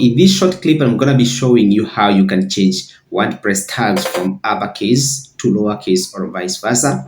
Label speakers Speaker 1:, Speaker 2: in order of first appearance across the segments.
Speaker 1: In this short clip, I'm going to be showing you how you can change WordPress tags from uppercase to lowercase or vice versa,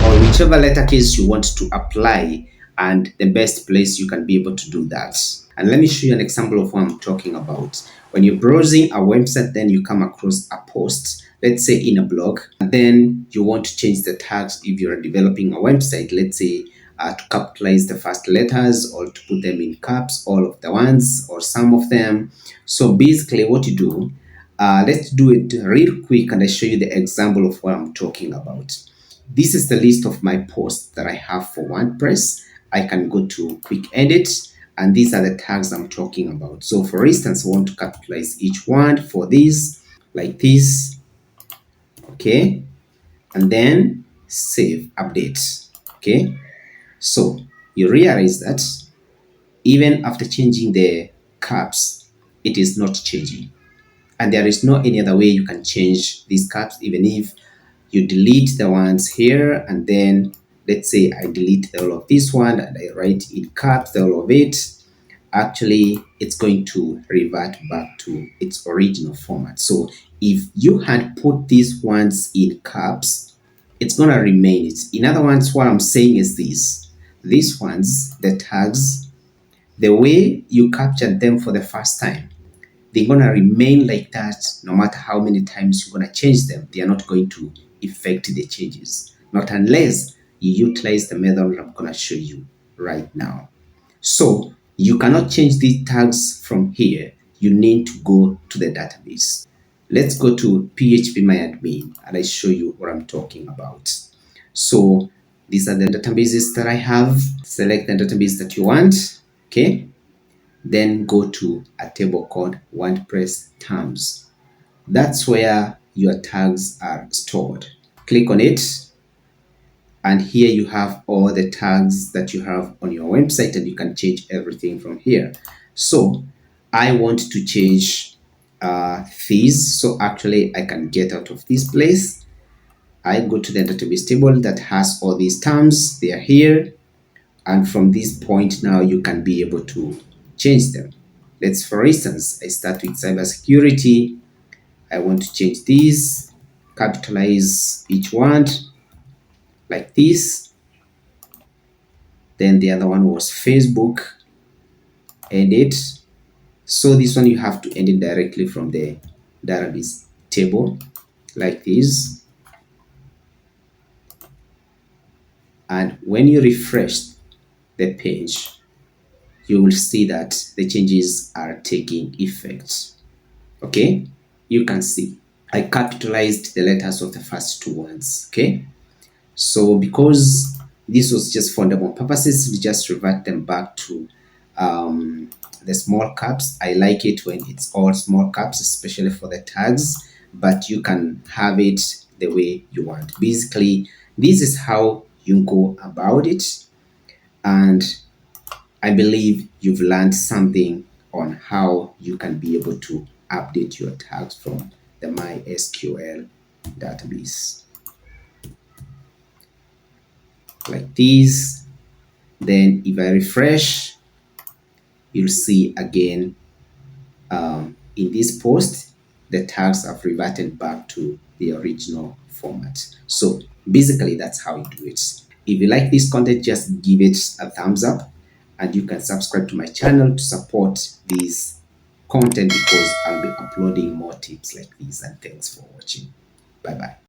Speaker 1: or whichever letter case you want to apply, and the best place you can be able to do that. And let me show you an example of what I'm talking about. When you're browsing a website, then you come across a post, let's say in a blog, and then you want to change the tags if you're developing a website, let's say to capitalize the first letters or to put them in caps, all of the ones or some of them. So basically what you do, let's do it real quick and I show you the example of what I'm talking about. This is the list of my posts that I have for WordPress. I can go to quick edit and these are the tags I'm talking about. So for instance, I want to capitalize each one for this, like this, okay, and then save, update, okay. So you realize that even after changing the caps, it is not changing. And there is no any other way you can change these caps, even if you delete the ones here and then let's say I delete all of this one and I write in caps all of it, actually it's going to revert back to its original format. So if you had put these ones in caps, it's going to remain it. In other words, what I'm saying is this: these ones, the tags, the way you captured them for the first time, they're going to remain like that no matter how many times you're going to change them. They are not going to affect the changes, not unless you utilize the method I'm going to show you right now. So you cannot change these tags from here. You need to go to the database. Let's go to phpMyAdmin and I show you what I'm talking about. So these are the databases that I have. Select the database that you want, okay? Then go to a table called WordPress terms. That's where your tags are stored. Click on it, and here you have all the tags that you have on your website, and you can change everything from here. So I want to change these, so actually I can get out of this place. I go to the database table that has all these terms. They are here, and from this point now you can be able to change them. Let's, for instance, I start with cybersecurity. I want to change these, capitalize each one like this. Then the other one was Facebook, edit. So this one you have to edit directly from the database table like this. And when you refresh the page, you will see that the changes are taking effect. Okay, you can see I capitalized the letters of the first two ones. Okay, so because this was just for demo purposes, we just revert them back to the small caps. I like it when it's all small caps, especially for the tags, but you can have it the way you want. Basically, this is how you go about it, and I believe you've learned something on how you can be able to update your tags from the MySQL database. Like this. Then if I refresh, you'll see again in this post, the tags have reverted back to the original format. So basically that's how you do it. If you like this content, just give it a thumbs up, and you can subscribe to my channel to support this content because I'll be uploading more tips like these. And thanks for watching. Bye bye.